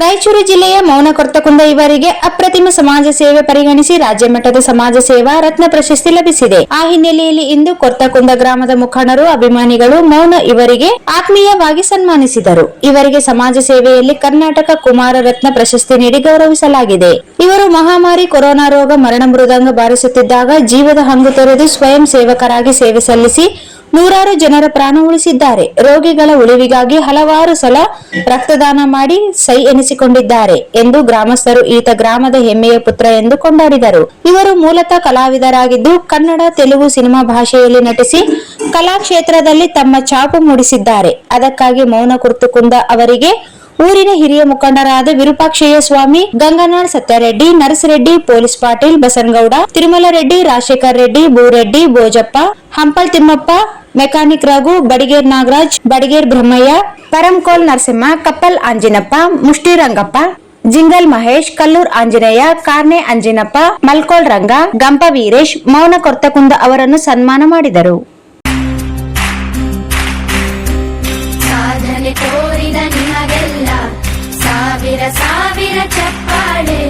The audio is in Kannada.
ರಾಯಚೂರು ಜಿಲ್ಲೆಯ ಮೌನ ಕೊರ್ತಕುಂದ ಇವರಿಗೆ ಅಪ್ರತಿಮ ಸಮಾಜ ಸೇವೆ ಪರಿಗಣಿಸಿ ರಾಜ್ಯ ಮಟ್ಟದ ಸಮಾಜ ಸೇವಾ ರತ್ನ ಪ್ರಶಸ್ತಿ ಲಭಿಸಿದೆ. ಆ ಹಿನ್ನೆಲೆಯಲ್ಲಿ ಇಂದು ಕೊರ್ತಕುಂದ ಗ್ರಾಮದ ಮುಖಂಡರು, ಅಭಿಮಾನಿಗಳು ಮೌನ ಇವರಿಗೆ ಆತ್ಮೀಯವಾಗಿ ಸನ್ಮಾನಿಸಿದರು. ಇವರಿಗೆ ಸಮಾಜ ಸೇವೆಯಲ್ಲಿ ಕರ್ನಾಟಕ ಕುಮಾರ ರತ್ನ ಪ್ರಶಸ್ತಿ ನೀಡಿ ಗೌರವಿಸಲಾಗಿದೆ. ಇವರು ಮಹಾಮಾರಿ ಕೊರೋನಾ ರೋಗ ಮರಣ ಮೃದಂಗ ಬಾರಿಸುತ್ತಿದ್ದಾಗ ಜೀವದ ಹಂಗು ತೊರೆದು ಸ್ವಯಂ ಸೇವಕರಾಗಿ ಸೇವೆ ಸಲ್ಲಿಸಿ ನೂರಾರು ಜನರ ಪ್ರಾಣ ಉಳಿಸಿದ್ದಾರೆ. ರೋಗಿಗಳ ಉಳಿವಿಗಾಗಿ ಹಲವಾರು ಸಲ ರಕ್ತದಾನ ಮಾಡಿ ಸೈ ಎನಿಸಿಕೊಂಡಿದ್ದಾರೆ ಎಂದು ಗ್ರಾಮಸ್ಥರು ಈತ ಗ್ರಾಮದ ಹೆಮ್ಮೆಯ ಪುತ್ರ ಎಂದು ಕೊಂಡಾಡಿದರು. ಇವರು ಮೂಲತಃ ಕಲಾವಿದರಾಗಿದ್ದು ಕನ್ನಡ, ತೆಲುಗು ಸಿನಿಮಾ ಭಾಷೆಯಲ್ಲಿ ನಟಿಸಿ ಕಲಾ ಕ್ಷೇತ್ರದಲ್ಲಿ ತಮ್ಮ ಛಾಪು ಮೂಡಿಸಿದ್ದಾರೆ. ಅದಕ್ಕಾಗಿ ಮೌನ ಕೊರ್ತಕುಂದ ಅವರಿಗೆ ಊರಿನ ಹಿರಿಯ ಮುಖಂಡರಾದ ವಿರೂಪಾಕ್ಷಯ್ಯ ಸ್ವಾಮಿ, ಗಂಗನಾಳ್ ಸತ್ಯರೆಡ್ಡಿ, ನರಸರೆಡ್ಡಿ, ಪೊಲೀಸ್ ಪಾಟೀಲ್, ಬಸನಗೌಡ, ತಿರುಮಲ ರೆಡ್ಡಿ, ರಾಜಶೇಖರ್ ರೆಡ್ಡಿ, ಭೂರೆಡ್ಡಿ, ಬೋಜಪ್ಪ, ಹಂಪಲ್ ತಿಮ್ಮಪ್ಪ, ಮೆಕ್ಯಾನಿಕ್ ರಘು, ಬಡಿಗೇರ್ ನಾಗರಾಜ್, ಬಡಿಗೇರ್ ಬ್ರಹ್ಮಯ್ಯ, ಪರಂಕೋಲ್ ನರಸಿಂಹ, ಕಪ್ಪಲ್ ಆಂಜಿನಪ್ಪ, ಮುಷ್ಟಿ ರಂಗಪ್ಪ, ಜಿಂಗಲ್ ಮಹೇಶ್, ಕಲ್ಲೂರ್ ಆಂಜನೇಯ, ಕಾರ್ನೆ ಅಂಜಿನಪ್ಪ, ಮಲ್ಕೋಲ್ ರಂಗ, ಗಂಪ ವೀರೇಶ್ ಮೌನ ಕೊರ್ತಕುಂದ ಅವರನ್ನು ಸನ್ಮಾನ ಮಾಡಿದರು. ಸಾಧನೆ ತೋರಿದ ನಿಮಗೆಲ್ಲ ಸಾವಿರ ಸಾವಿರ ಚಪ್ಪಾಳೆ.